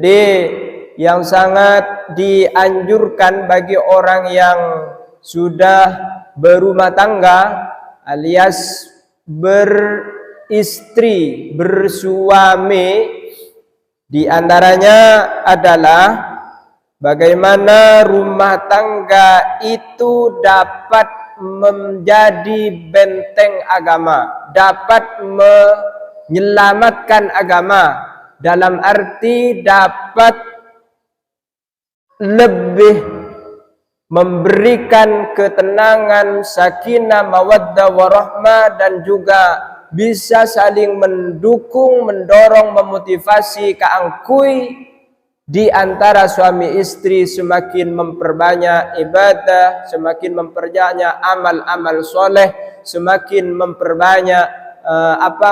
Jadi yang sangat dianjurkan bagi orang yang sudah berumah tangga alias beristri, bersuami, di antaranya adalah bagaimana rumah tangga itu dapat menjadi benteng agama, dapat menyelamatkan agama, dalam arti dapat lebih memberikan ketenangan, sakinah, mawaddah, warahmah, dan juga bisa saling mendukung, mendorong, memotivasi, keangkui di antara suami istri, semakin memperbanyak ibadah, semakin memperbanyak amal-amal soleh, semakin memperbanyak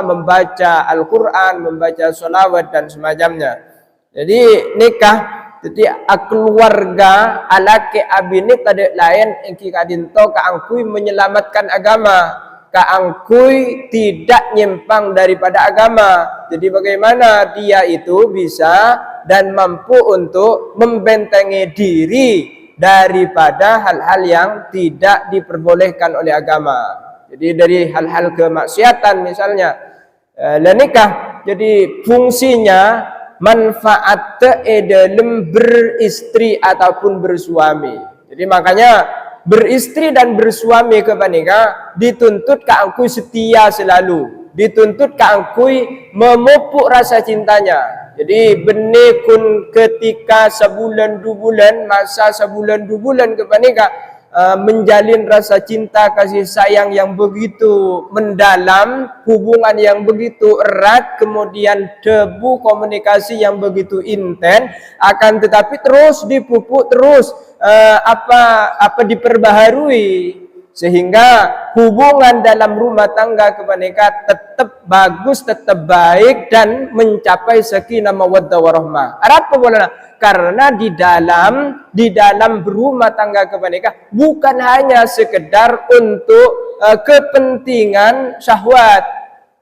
membaca Al-Quran, membaca sholawat dan semacamnya. Jadi nikah, jadi keluarga alake abini tadi lain engki kadinto kaangkui menyelamatkan agama, kaangkui tidak nyimpang daripada agama. Jadi bagaimana dia itu bisa dan mampu untuk membentengi diri daripada hal-hal yang tidak diperbolehkan oleh agama. Jadi dari hal-hal kemaksiatan misalnya nikah, jadi fungsinya manfaat dalam beristri ataupun bersuami. Jadi makanya beristri dan bersuami kepanika dituntut keangkui setia selalu, dituntut keangkui memupuk rasa cintanya. Jadi benih ketika sebulan 2 bulan, masa sebulan 2 bulan kepanika menjalin rasa cinta kasih sayang yang begitu mendalam, hubungan yang begitu erat, kemudian debu komunikasi yang begitu intens, akan tetapi terus dipupuk, terus diperbaharui, sehingga hubungan dalam rumah tangga kepanika tetap bagus, tetap baik, dan mencapai sakinah mawaddah warahmah. Apa boleh? Karena di dalam berumah tangga kepanika bukan hanya sekedar untuk kepentingan syahwat,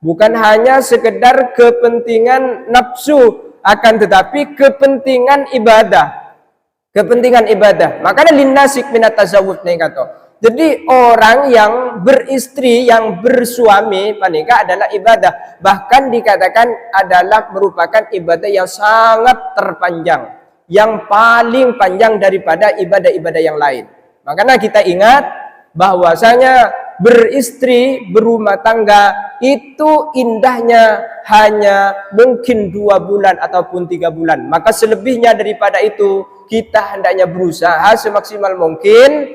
bukan hanya sekedar kepentingan nafsu, akan tetapi kepentingan ibadah, kepentingan ibadah. Makanya linnasik minat tasawuf nih kata. Jadi orang yang beristri, yang bersuami panika adalah ibadah. Bahkan dikatakan adalah merupakan ibadah yang sangat terpanjang, yang paling panjang daripada ibadah-ibadah yang lain. Makanya kita ingat bahwasanya beristri, berumah tangga itu indahnya hanya mungkin 2 bulan ataupun 3 bulan. Maka selebihnya daripada itu kita hendaknya berusaha semaksimal mungkin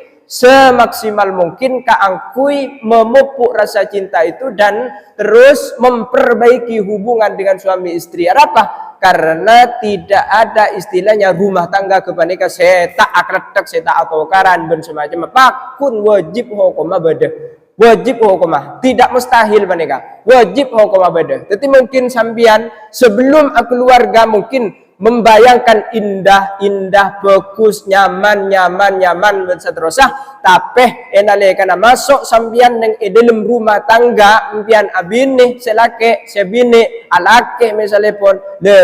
keangkui memupuk rasa cinta itu dan terus memperbaiki hubungan dengan suami istri. Apa? Karena tidak ada istilahnya rumah tangga kepanika seta akretek, seta atokaran dan semacam. Pakun wajib hukumah beda, wajib hukumah, tidak mustahil panika, wajib hukumah beda. Jadi mungkin sambian sebelum keluarga mungkin membayangkan indah, bagus, nyaman dan seterusnya, tapi enalekana masuk sambian neng dalam rumah tangga impian abini selake sebini alake misalnya pun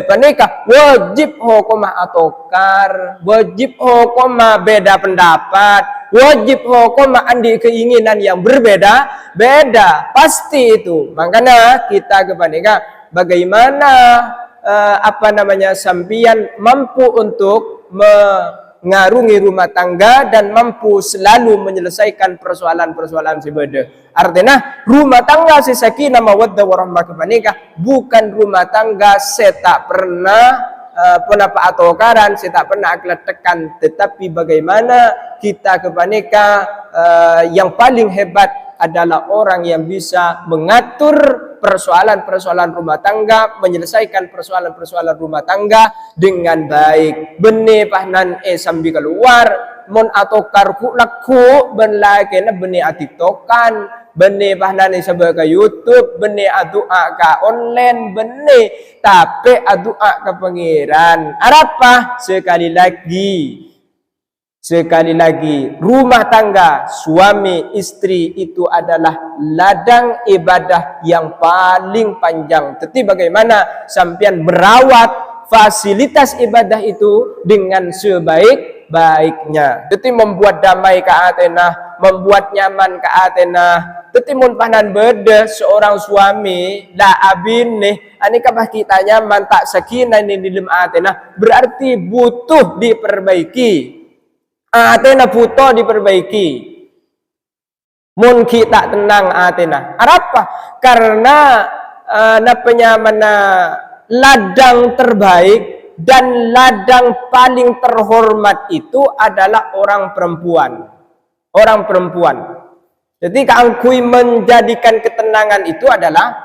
panika wajib hukumah atokar, wajib hukumah beda pendapat, wajib hukumah andi keinginan yang berbeda pasti itu. Makanya kita kepanika bagaimana sampian mampu untuk mengarungi rumah tangga dan mampu selalu menyelesaikan persoalan-persoalan sebeda. Artinya rumah tangga sakinah mawaddah warahmah kepanika bukan rumah tangga tak pernah penapa atokaran, tak pernah akletekan, tetapi bagaimana kita kepanika yang paling hebat adalah orang yang bisa mengatur persoalan-persoalan rumah tangga, menyelesaikan persoalan-persoalan rumah tangga dengan baik. Bene pahnan sambil keluar, mon atokar ku laku, ben lagi na bene atitokan, bene pahnan sebagai YouTube, bene adua ka online, bene tapi adua ke pangeran. Apa? Sekali lagi, rumah tangga, suami istri itu adalah ladang ibadah yang paling panjang. Tetapi bagaimana sampian merawat fasilitas ibadah itu dengan sebaik-baiknya. Jadi membuat damai ke Athena, membuat nyaman ke Athena. Jadi mun panan beda seorang suami la abin nih, ani kapah kita nyaman tak sakinah di dalam Athena, berarti butuh diperbaiki. Athena butuh diperbaiki. Mun kita tenang Athena. Apa? Karena mana ladang terbaik dan ladang paling terhormat itu adalah orang perempuan. Orang perempuan. Jadi keangkui menjadikan ketenangan itu adalah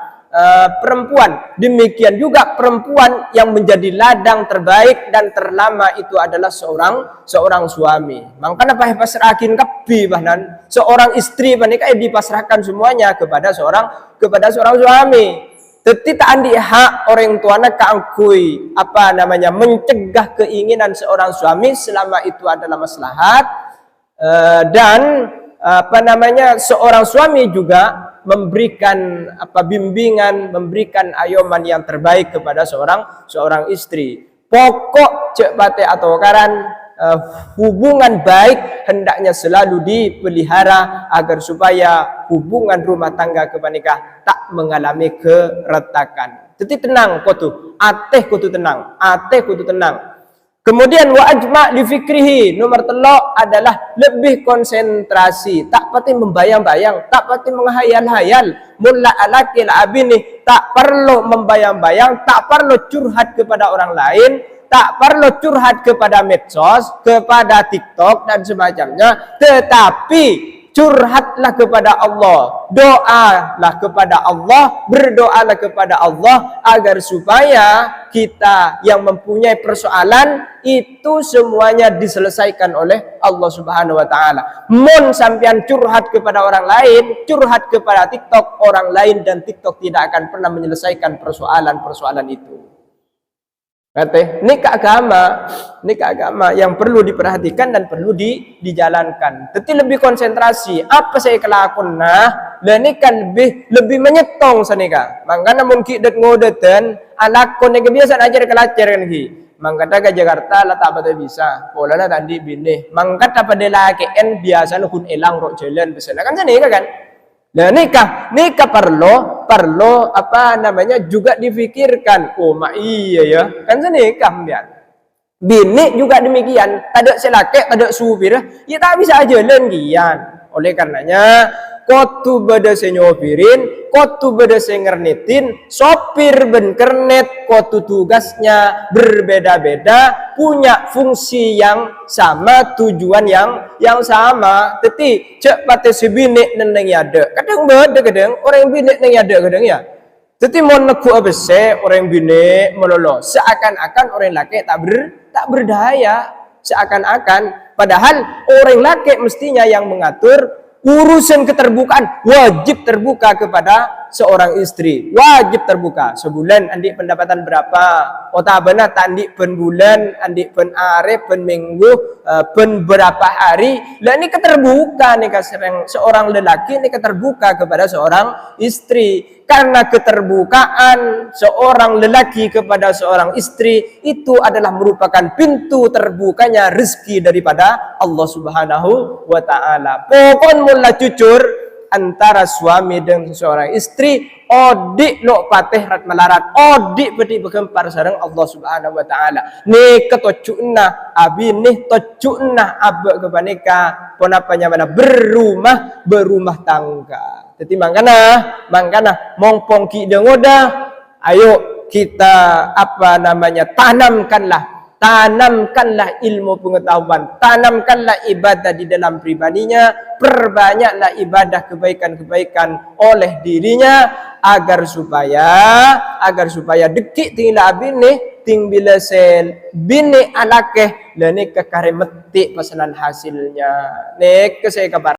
perempuan. Demikian juga perempuan yang menjadi ladang terbaik dan terlama itu adalah seorang suami. Makanya pasrahin kebi bahnan seorang istri panika dipasrahkan semuanya kepada seorang suami. Tetapi tak andi hak orang tuanya keangkui mencegah keinginan seorang suami selama itu adalah maslahat, dan seorang suami juga memberikan bimbingan, memberikan ayoman yang terbaik kepada seorang istri. Pokok cek bate atau karan hubungan baik hendaknya selalu dipelihara agar supaya hubungan rumah tangga kepanikah tak mengalami keretakan. Jadi tenang kotu, ateh kotu tenang, Kemudian wa ajma' li fikrihi, nomor telok adalah lebih konsentrasi, tak pati membayang-bayang, tak pati menghayal-hayal. Mulla alaki abini, tak perlu membayang-bayang, tak perlu curhat kepada orang lain, tak perlu curhat kepada medsos, kepada TikTok dan semacamnya, tetapi curhatlah kepada Allah, doalah kepada Allah, berdoalah kepada Allah agar supaya kita yang mempunyai persoalan itu semuanya diselesaikan oleh Allah Subhanahu wa taala. Mun sampean curhat kepada orang lain, curhat kepada TikTok, orang lain dan TikTok tidak akan pernah menyelesaikan persoalan-persoalan itu. Ini keagama yang perlu diperhatikan dan perlu dijalankan. Tapi lebih konsentrasi. Apa saya kelakon ini kan lebih menyetong sanika. Makanya mungkin ngodetan alakon yang kebiasaan aja kelacer kan ki. Mangkata ke Jakarta lah tak betul bisa. Pola lah tadi bini. Mangkata pada laki biasa kun elang rok jalan besar. Kan sanika kan. Nah nikah perlu juga difikirkan. Oh mak iya ya, kan senikah biar. Bini juga demikian, tak ada selake, tak ada supir, ya tak bisa aja lenggian. Oleh karenanya, kotu beda senyopirin, kotu beda sengernetin, sopir ben kernet, kotu tugasnya berbeda-beda, punya fungsi yang sama, tujuan yang sama. Teti cek pate sebini neng yade, kadang beda kadang orang bini neng yade kadang ya. Teti mau neku abese orang bini melolo, seakan-akan orang laki tak berdaya, seakan-akan. Padahal orang laki mestinya yang mengatur urusan keterbukaan, wajib terbuka kepada seorang istri, wajib terbuka. Sebulan andik pendapatan berapa, otabana tandik pen bulan, andik pen are, pen minggu, pen berapa hari. Lah ini keterbuka nih seorang lelaki ini keterbuka kepada seorang istri. Karena keterbukaan seorang lelaki kepada seorang istri itu adalah merupakan pintu terbukanya rezeki daripada Allah Subhanahu wa taala. Pokon mula cucur antara suami dan seorang istri, odik lo pateh rat melarat, odik bedi berkempar sareng Allah Subhanahu wa taala. Ni ketocukna abi nih tocukna abak kepaneka ponapanya mana berumah tangga. Jadi mangkana mongpong ki dengoda, ayo kita tanamkanlah ilmu pengetahuan, tanamkanlah ibadah di dalam pribadinya, perbanyaklah ibadah kebaikan-kebaikan oleh dirinya agar supaya dekik tinggal bini ting bila sel bini alakeh lene kekare metik pesanan hasilnya nek ke saya kabar